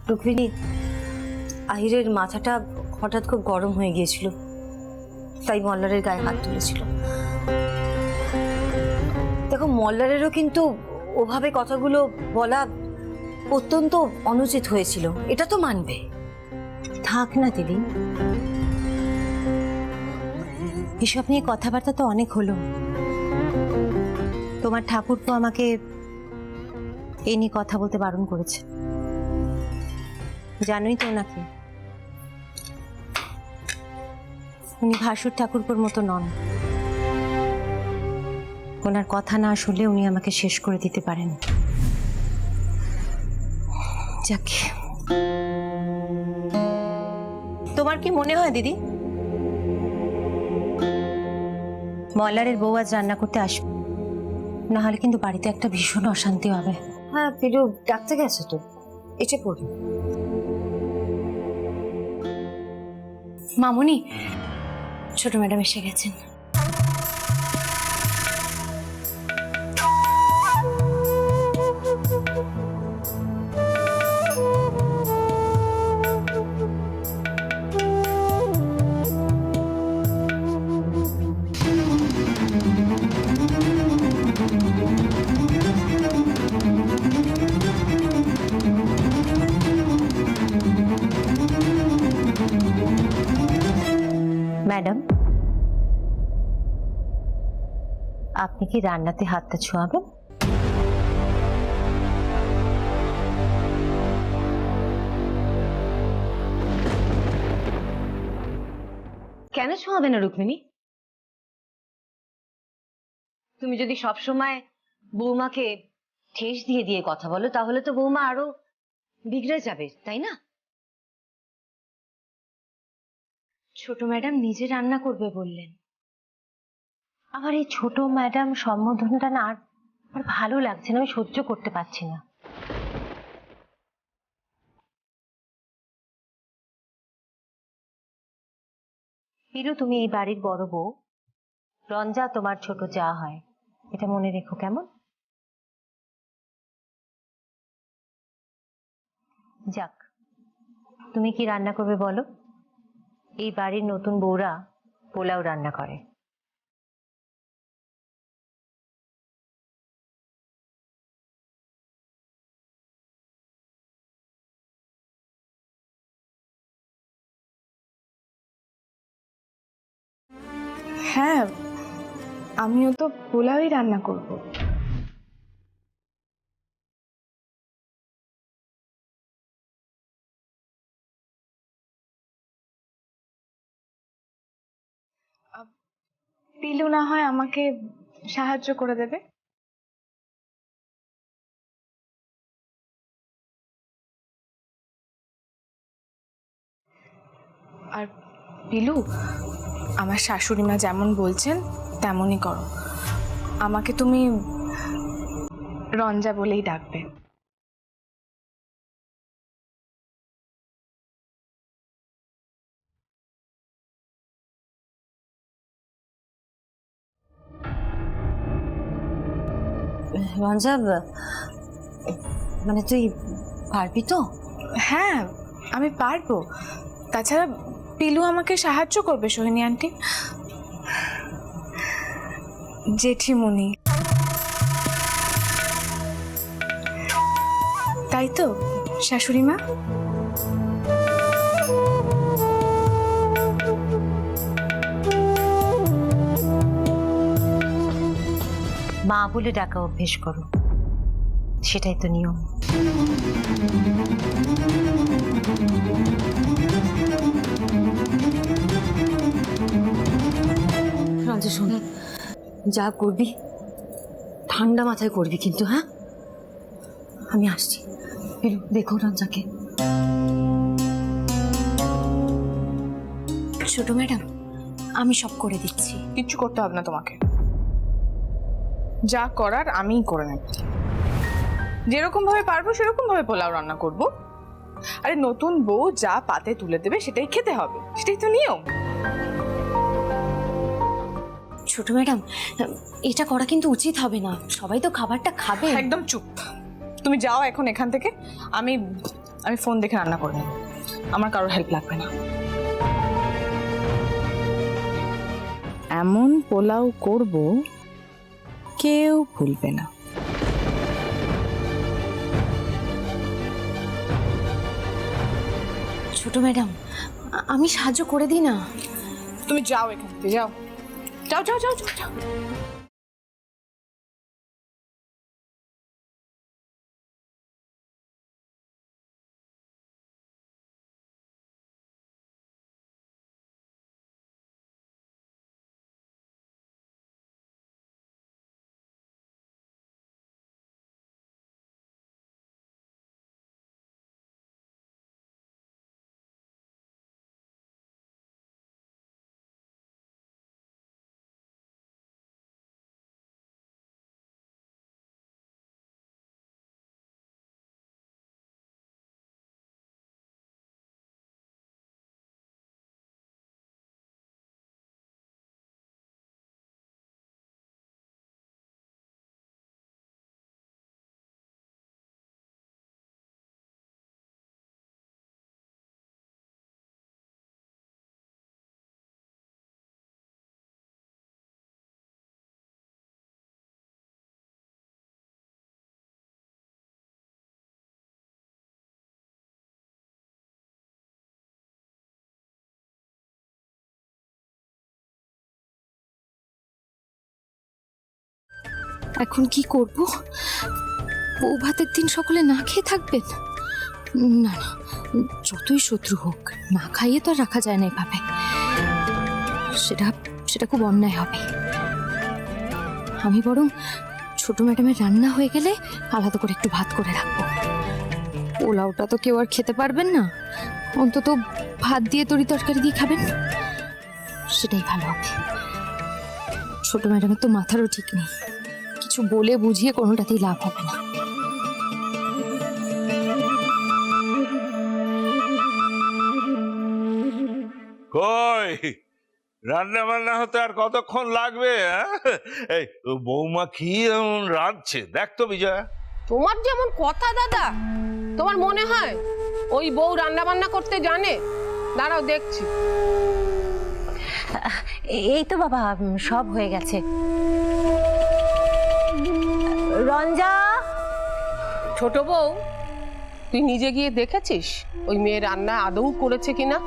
রুক্মিণী, আহিরের মাথাটা হঠাৎ খুব গরম হয়ে গিয়েছিল, তাই মল্লারের গায়ে হাত তুলেছিল। দেখো, মল্লারেরও কিন্তু ওভাবে কথাগুলো বলা অত্যন্ত অনুচিত হয়েছিল, এটা তো মানবে। থাক না দিদি, এসব নিয়ে কথাবার্তা তো অনেক হলো। তোমার ঠাকুরপো আমাকে এ নিয়ে কথা বলতে বারণ করেছে। জানোই তো নাকি, উনি ভাসুর ঠাকুরপোর মতো নন। ওনার কথা না শুনলে উনি আমাকে শেষ করে দিতে পারেন। যাকে, তোমার কি মনে হয় দিদি, মল্লারের বউ আজ রান্না করতে আসবে? না হলে কিন্তু বাড়িতে একটা ভীষণ অশান্তি হবে। হ্যাঁ, পিরু ডাকতে গেছে তো, এসে পড়বে। মামুনি, ছোট ম্যাডাম এসে গেছেন। ম্যাডাম, আপনি কি রান্নাতে হাতটা ছোঁয়াবেন? কেন ছোঁয়াবে না রুক্মিণী? তুমি যদি সবসময় বৌমাকে ঠেস দিয়ে দিয়ে কথা বলো, তাহলে তো বৌমা আরো বিগড়ে যাবে, তাই না? ছোট ম্যাডাম নিজে রান্না করবে বললেন। আমার এই ছোট ম্যাডাম সম্বোধনটা না আর ভালো লাগছে না, আমি সহ্য করতে পারছি না। পিরু, তুমি এই বাড়ির বড় বউ, রঞ্জা তোমার ছোট যা হয়, এটা মনে রেখো, কেমন? যাক, তুমি কি রান্না করবে বলো? এই বাড়ির নতুন বউরা পোলাও রান্না করে। হ্যাঁ, আমিও তো পোলাওই রান্না করব। পিলু না হয় আমাকে সাহায্য করে দেবে। আর পিলু, আমার শাশুড়ি মা যেমন বলছেন তেমনই করো। আমাকে তুমি রঞ্জা বলেই ডাকবে। রঞ্জা, মানে তুই পারবি তো? হ্যাঁ, আমি পারবো। তাছাড়া পিলু আমাকে সাহায্য করবে সোহিনী আন্টি। জেঠিমণি, তাই তো শাশুড়ি মা? মা বলে ডাকা অভ্যেস করো, সেটাই তো নিয়ম। রঞ্জা শোন, যা করবি ঠান্ডা মাথায় করবি কিন্তু, হ্যাঁ? আমি আসছি। পিরু, দেখো রঞ্জাকে। ছোট ম্যাডাম, আমি সব করে দিচ্ছি। কিচ্ছু করতে হবে না তোমাকে, যা করার আমিই করে নেব। যেরকম ভাবে পারবো সেরকম ভাবে পোলাও রান্না করব। আরে নতুন বউ যা পাতে তুলে দেবে সেটাই খেতে হবে, সেটাই তো নিয়ম। ছোট ম্যাডাম, এটা করা কিন্তু উচিত হবে না, সবাই তো খাবারটা খাবে। একদম চুপ, তুমি যাও এখন এখান থেকে। আমি আমি ফোন দেখে রান্না করে নেব, আমার কারোর হেল্প লাগবে না। এমন পোলাও করব কেউ ভুলবে না। ছোট ম্যাডাম, আমি সাহায্য করে দিই না? তুমি যাও এখান থেকে, যাও যাও যাও যাও যাও যাও। এখন কি করব? বউ ভাতের দিন সকলে না খেয়ে থাকবেন? না না, যতই শত্রু হোক না খাইয়ে তো আর রাখা যায় না এভাবে। সেটা সেটা খুব অন্যায় হবে। আমি বরং ছোট ম্যাডামের রান্না হয়ে গেলে আলাদা করে একটু ভাত করে রাখবো। পোলাওটা তো কেউ আর খেতে পারবেন না, অন্তত ভাত দিয়ে তরি তরকারি দিয়ে খাবেন, সেটাই ভালো হবে। ছোট ম্যাডামের তো মাথারও ঠিক নেই, কিছু বলে বুঝিয়ে কোনোটাতেই লাভ হবে না। কই রান্না বান্না হতে আর কতক্ষণ লাগবে? এই বৌমা কি এমন রাঁধছে দেখ তো বিজয়া। তোমার যেমন কথা দাদা, তোমার মনে হয় ওই বউ রান্না বান্না করতে জানে? দাঁড়াও দেখছি। এই তো বাবা, সব হয়ে গেছে। রঞ্জা, ছোট বউ, তুই নিজে গিয়ে দেখেছিস ওই মেয়ে রান্না আদৌ করেছে কিনা?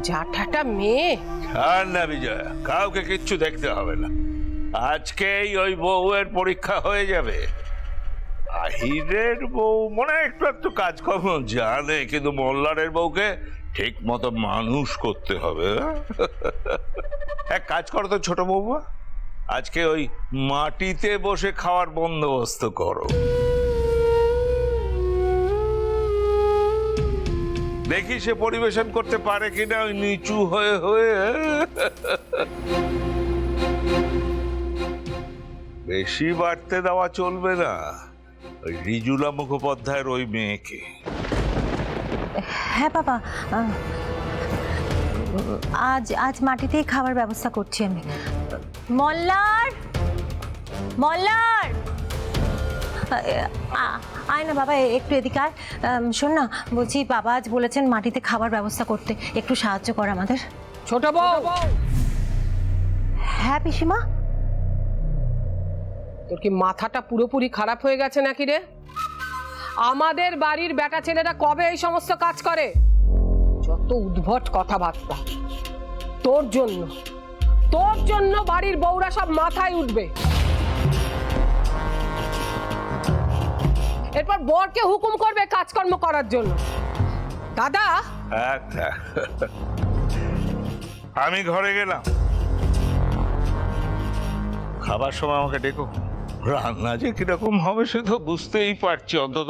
ঝাঁটাটা মেয়ে। আর না বিজয়া, কাউকে কিচ্ছু দেখতে হবে না, আজকেই ওই বউয়ের পরীক্ষা হয়ে যাবে। আহিরের বউ মনে হয় একটু একটু কাজকর্ম জানে, কিন্তু মোল্লারের বউকে ঠিক মতো মানুষ করতে হবে। এক কাজ করো তো ছোট বৌমা, আজকে ওই মাটিতে বসে খাওয়ার বন্দোবস্ত করো। দেখি সে পরিবেশন করতে পারে কিনা ওই নিচু হয়ে হয়ে। বেশি বাড়তে দেওয়া চলবে না, ওই রিজুলা মুখোপাধ্যায়ের ওই মেয়েকে। হ্যাঁ বাবা, আজ আজ মাটিতেই খাবার ব্যবস্থা করছি আমি। মল্লার, মল্লার, আয় না বাবা, একটু এদিকে আয়। শোন না, বলছি বাবা আজ বলেছেন মাটিতে খাবার ব্যবস্থা করতে, একটু সাহায্য কর আমাদের। ছোট বউ, হ্যাঁ পিসিমা। তোর কি মাথাটা পুরোপুরি খারাপ হয়ে গেছে নাকি রে? আমাদের বাড়ির বেটা ছেলেরা কবে এই সমস্ত কাজ করে? যত উদ্ভট কথাবার্তা। তোর জন্য, তোর জন্য বাড়ির বউরা সব মাথায় উঠবে। এরপর বরকে হুকুম করবে কাজকর্ম করার জন্য। দাদা, আচ্ছা, আমি ঘরে গেলাম, খাবার সময় আমাকে ডেকো। রান্না যে কিরকম হবে সে তো বুঝতেই পারছি, অন্তত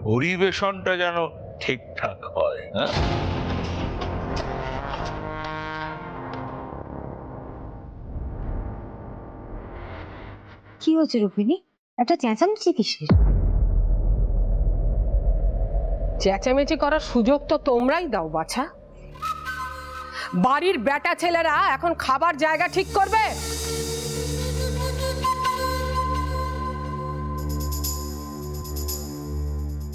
পরিবেশনটা যেন ঠিকঠাক হয়। হ্যাঁ, কি হয়েছে রূপিণী? একটা চেঁচামেচি কিসের? চেঁচামেচি করার সুযোগ তো তোমরাই দাও বাছা। বাড়ির বেটা ছেলেরা এখন খাবার জায়গা ঠিক করবে।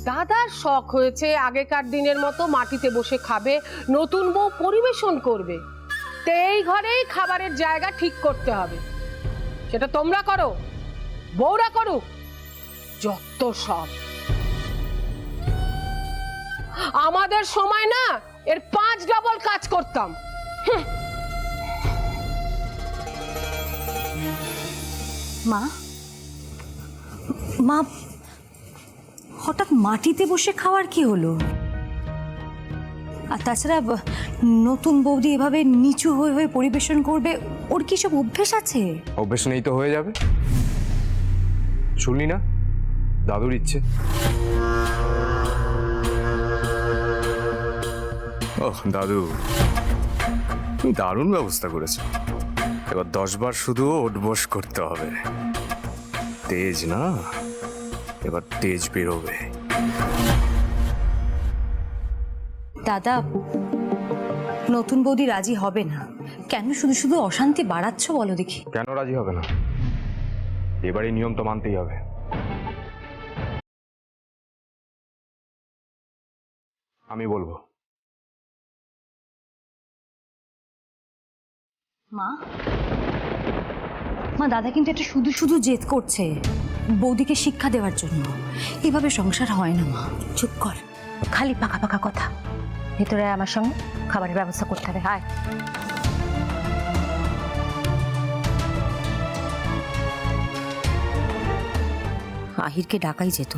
দাদার শখ হয়েছে আগেকার দিনের মতো মাটিতে বসে খাবে, নতুন বউ পরিবেশন করবে। তো এই ঘরেই খাবারের জায়গা ঠিক করতে হবে। সেটা তোমরা করো, বউরা করুক, যত সব। আমাদের সময় না এর 5 ডবল কাজ করতাম। মা মা হঠাৎ মাটিতে বসে খাওয়ার কি হলো? আর তাছাড়া নতুন বৌদি এভাবে নিচু হয়ে হয়ে পরিবেশন করবে, ওর কি সব অভ্যেস আছে? অভ্যেস নেই তো হয়ে যাবে। শুনলি না দাদুর ইচ্ছে। ওহ দাদু, তুমি দারুণ ব্যবস্থা করেছো। এবার 10 বার শুধু ওঠবস করতে হবে। তেজ না, এবার তেজ বেরোবে। দাদা, নতুন বৌদি রাজি হবে না কেন? শুধু শুধু অশান্তি বাড়াচ্ছ বলো দেখি। কেন রাজি হবে না? এবারে নিয়ম তো মানতেই হবে। আমি বলবো। মা মা দাদা কিন্তু এটা শুধু শুধু জেদ করছে বৌদিকে শিক্ষা দেওয়ার জন্য। এভাবে সংসার হয় না মা। চুপ কর, খালি পাকা পাকা কথা। ভেতরে আয়, আমার সঙ্গে খাবারের ব্যবস্থা করতে হবে। আয়। আহিরকে ডাকাই যেত,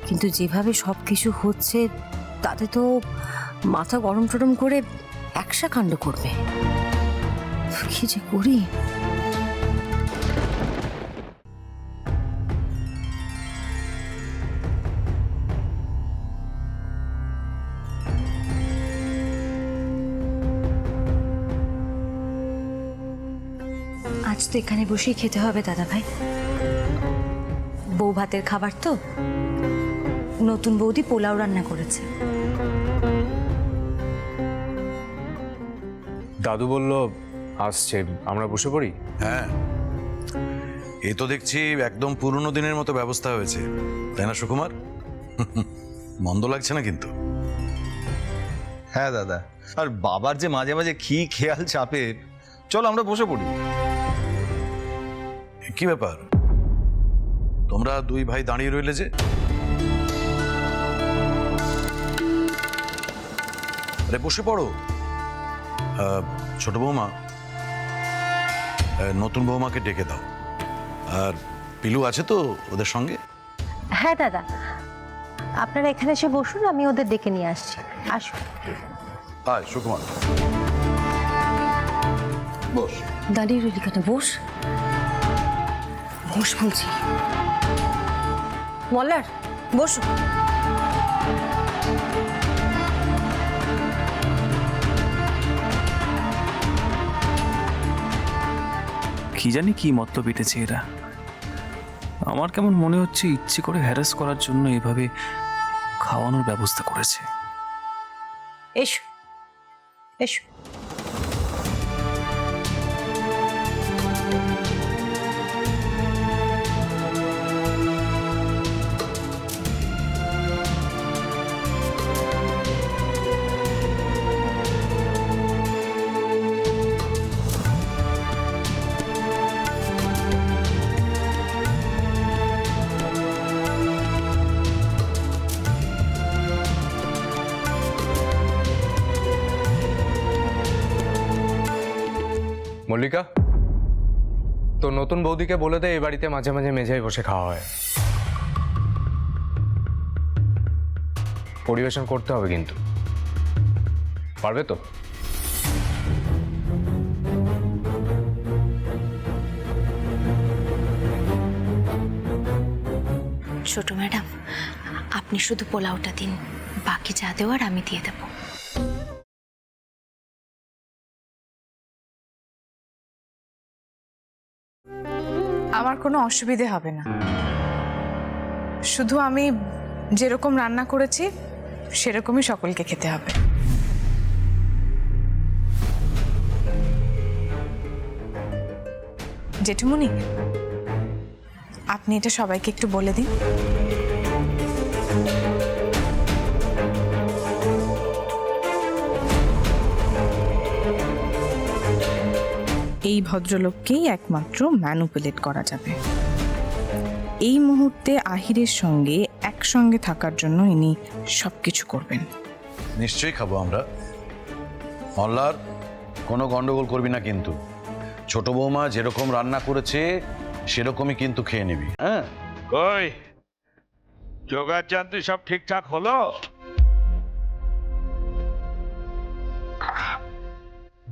কিন্তু যেভাবে সব কিছু হচ্ছে তাতে তো মাথা গরম টরম করে একসা কাণ্ড করবে। কি যে করি। আজ তো এখানে বসেই খেতে হবে দাদা ভাই। বউ ভাতের খাবার তো। নতুন বৌদি পোলাও রান্না করেছে। দাদু বলল আসছে, আমরা বসে পড়ি। হ্যাঁ, এ তো দেখছি একদম পুরনো দিনের মতো ব্যবস্থা হয়েছে, তাই না সুকুমার? মন্দ লাগছে না কিন্তু। হ্যাঁ দাদা, আর বাবার যে মাঝে মাঝে কি খেয়াল চাপে। চলো আমরা বসে পড়ি। কি ব্যাপার, তোমরা দুই ভাই দাঁড়িয়ে রইলে যে? আরে বসে পড়ো। ছোট বৌমা, নতুন বৌমাকে ডেকে দাও। আর পিলু আছে তো ওদের সঙ্গে? হ্যাঁ দাদা, আপনারা এখানে এসে বসুন, আমি ওদের ডেকে নিয়ে আসছি। আসুন। আয় সুকুমার, বস। দাঁড়িয়ে রইলি কেন? বস বস বলছি। মল্লার বসো। কি জানি কি মতলব এটেছে এরা। আমার কেমন মনে হচ্ছে ইচ্ছে করে হ্যারাস করার জন্য এভাবে খাওয়ানোর ব্যবস্থা করেছে। এসো এসো। মল্লিকা, তো নতুন বৌদিকে বলে দে এই বাড়িতে মাঝে মাঝে মেঝেয় বসে খাওয়া হয়। পরিবেশন করতে হবে কিন্তু, পারবে তো? ছোট ম্যাডাম, আপনি শুধু পোলাওটা দিন, বাকি যা দেওয়ার আমি দিয়ে দেবো। আমার কোনো অসুবিধে হবে না। শুধু আমি যেরকম রান্না করেছি সেরকমই সকলকে খেতে হবে। জেঠুমনি, আপনি এটা সবাইকে একটু বলে দিন। এই ভদ্রলোককেই একমাত্র ম্যানুপুলেট করা যাবে। এই মুহূর্তে আহিরের সঙ্গে একসঙ্গে থাকার জন্য ইনি সবকিছু করবেন। নিশ্চয়ই খাবো আমরা। মল্লার, কোনো গন্ডগোল করবি না কিন্তু। ছোট বৌমা যেরকম রান্না করেছে সেরকমই কিন্তু খেয়ে নিবি, হ্যাঁ? কই জোগাড় জানতে সব ঠিকঠাক হলো?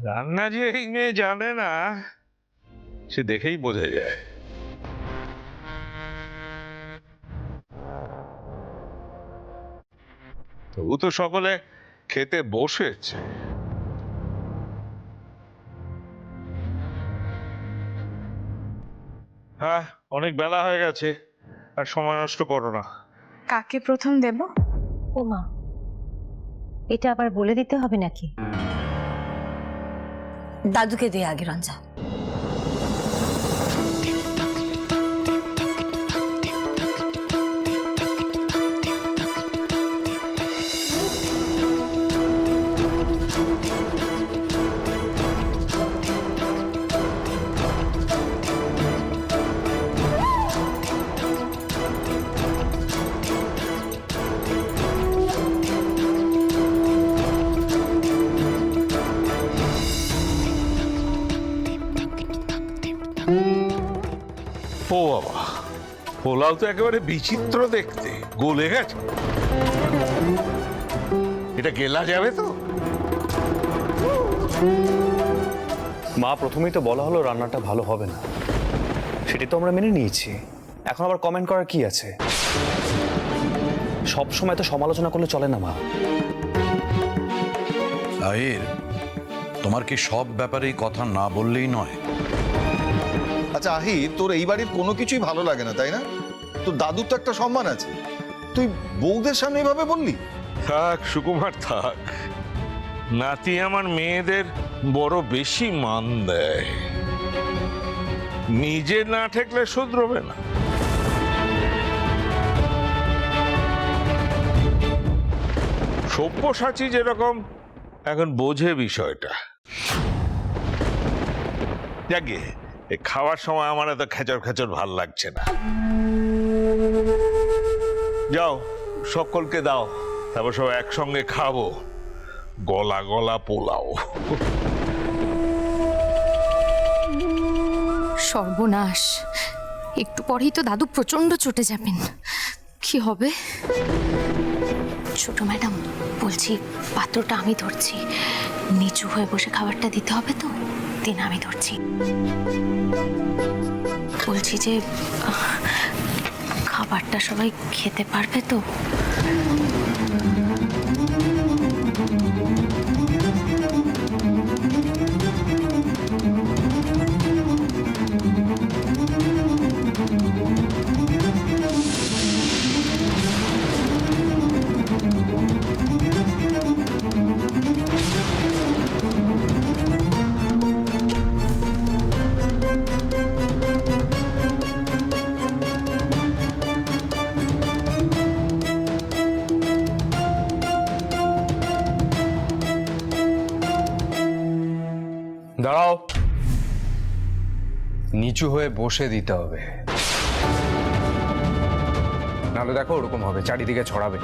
রান্না যে এই মেয়ে জানে না সে দেখেই বোঝা যায়। তবু তো সকলে খেতে বসেছে। হ্যাঁ, অনেক বেলা হয়ে গেছে, আর সময় নষ্ট করো না। কাকে প্রথম দেব? ও মা, এটা আবার বলে দিতে হবে নাকি? দাদুকে দে আগে রঞ্জা। ও বাবা, পোলাও তো একেবারে বিচিত্র দেখতে, গলে গেছে। এটা গেলা যাবে তো? মা, প্রথমেই তো বলা হলো রান্নাটা ভালো হবে না, সেটি তো আমরা মেনে নিয়েছি। এখন আবার কমেন্ট করার কি আছে? সব সময় তো সমালোচনা করলে চলে না মা। আহির, তোমার কি সব ব্যাপারেই কথা না বললেই নয়? আচ্ছা আহির, তোর এই বাড়ির কোনো কিছুই ভালো লাগে না, তাই না? তোর দাদুর তো একটা সম্মান আছে, তুই বউদের সামনে এভাবে বললি? থাক সুকুমার থাক, নাতি আমার মেয়েদের বড় বেশি মান দেয়, নিজে না ঠেকলে শুধরবে না। সব্যসাচী যেরকম এখন বোঝে বিষয়টা। যাকে খাওয়ার সময় আমার এত খেচর খেচর ভাল লাগছে না। যাও সকলকে দাও, তারপর সব একসঙ্গে খাবো গলা গলা পোলাও। সর্বনাশ, একটু পরেই তো দাদু প্রচন্ড চটে যাবেন। কি হবে? ছোট ম্যাডাম, বলছি পাত্রটা আমি ধরছি, নিচু হয়ে বসে খাবারটা দিতে হবে তো, দিন আমি ধরছি। বলছি যে খাবারটা সবাই খেতে পারবে তো? দাঁড়াও, নিচু হয়ে বসে দিতে হবে, নাহলে দেখো ওরকম হবে, চারিদিকে ছড়াবে,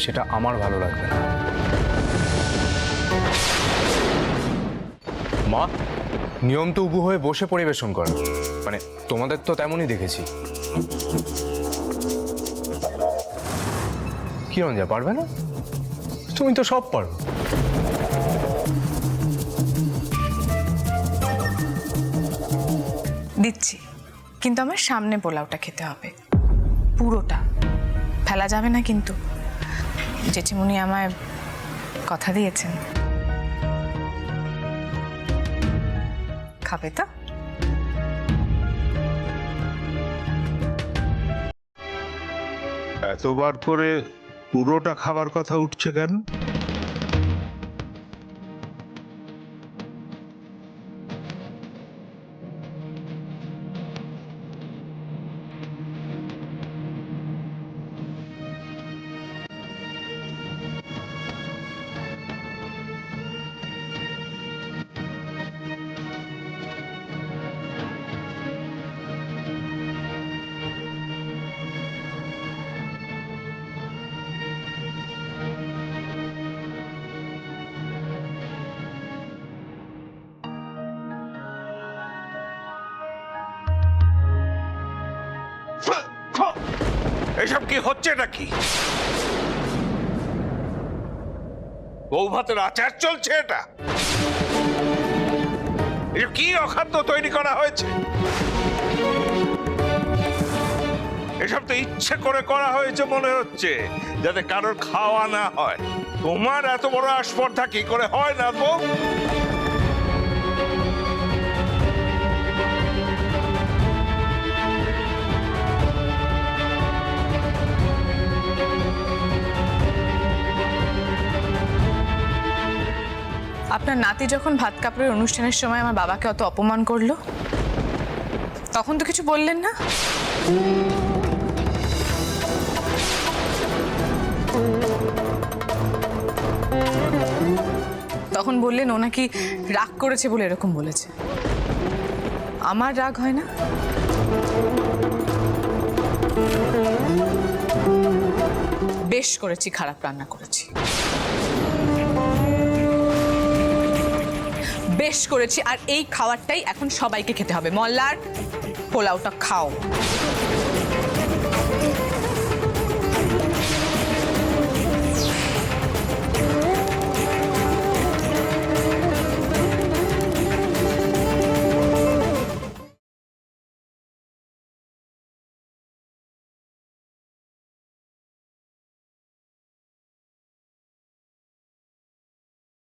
সেটা আমার ভালো লাগবে না। মা, নিয়ম তো উবু হয়ে বসে পরিবেশন করা, মানে তোমাদের তো তেমনই দেখেছি। কি রঞ্জা, পারবে না? তুমি তো সব পারো। দিচ্ছি, কিন্তু আমার সামনে পোলাওটা খেতে হবে, পুরোটা ফেলা যাবে না কিন্তু। জেঠিমুনি আমায় কথা দিয়েছেন। খাবে তো? এতবার করে পুরোটা খাবার কথা উঠছে কেন? এসব কি হচ্ছে নাকি? বউ ভাতের আচার চলছে এটা? এসব কি অখাদ্য তৈরি করা হয়েছে? এসব তো ইচ্ছে করে করা হয়েছে মনে হচ্ছে, যাতে কারোর খাওয়া না হয়। তোমার এত বড় আস্পর্ধা কি করে হয় না বউ? আপনার নাতি যখন ভাত কাপড়ের অনুষ্ঠানের সময় আমার বাবাকে অত অপমান করলো, তখন তো কিছু বললেন না? তখন বললেন ও নাকি রাগ করেছে বলে এরকম বলেছে। আমার রাগ হয় না? বেশ করেছি, খারাপ রান্না করেছি, বেশ করেছি। আর এই খাবারটাই এখন সবাইকে খেতে হবে। মল্লার, পোলাওটা খাও।